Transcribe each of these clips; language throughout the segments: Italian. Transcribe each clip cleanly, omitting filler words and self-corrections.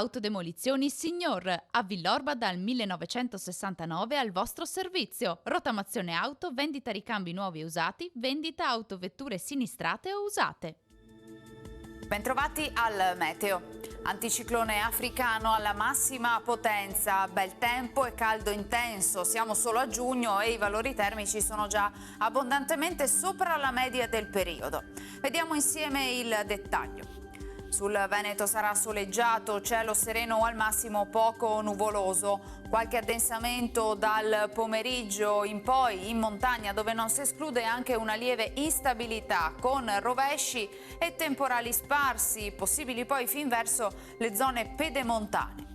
Autodemolizioni Signor, a Villorba dal 1969 al vostro servizio. Rottamazione auto, vendita ricambi nuovi e usati, vendita autovetture sinistrate o usate. Bentrovati al meteo. Anticiclone africano alla massima potenza, bel tempo e caldo intenso, siamo solo a giugno e i valori termici sono già abbondantemente sopra la media del periodo. Vediamo insieme il dettaglio. Sul Veneto sarà soleggiato, cielo sereno o al massimo poco nuvoloso, qualche addensamento dal pomeriggio in poi in montagna dove non si esclude anche una lieve instabilità con rovesci e temporali sparsi, possibili poi fin verso le zone pedemontane.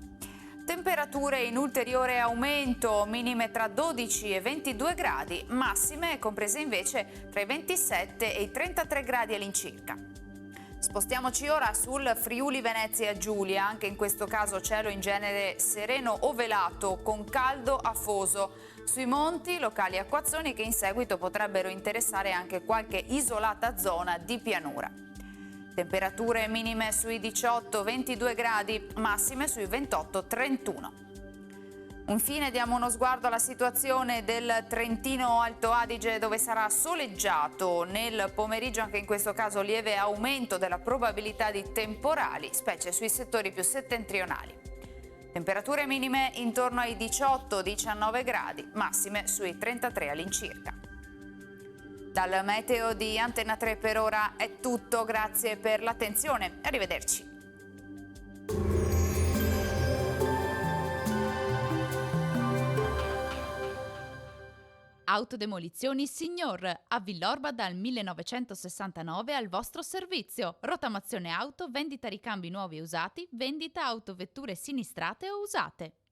Temperature in ulteriore aumento, minime tra 12 e 22 gradi, massime comprese invece tra i 27 e i 33 gradi all'incirca. Spostiamoci ora sul Friuli Venezia Giulia, anche in questo caso cielo in genere sereno o velato con caldo afoso. Sui monti locali acquazzoni che in seguito potrebbero interessare anche qualche isolata zona di pianura. Temperature minime sui 18-22 gradi, massime sui 28-31. Infine diamo uno sguardo alla situazione del Trentino Alto Adige dove sarà soleggiato nel pomeriggio, anche in questo caso lieve aumento della probabilità di temporali, specie sui settori più settentrionali. Temperature minime intorno ai 18-19 gradi, massime sui 33 all'incirca. Dal meteo di Antena 3 per ora è tutto, grazie per l'attenzione, arrivederci. Autodemolizioni Signor, a Villorba dal 1969 al vostro servizio. Rottamazione auto, vendita ricambi nuovi e usati, vendita autovetture sinistrate o usate.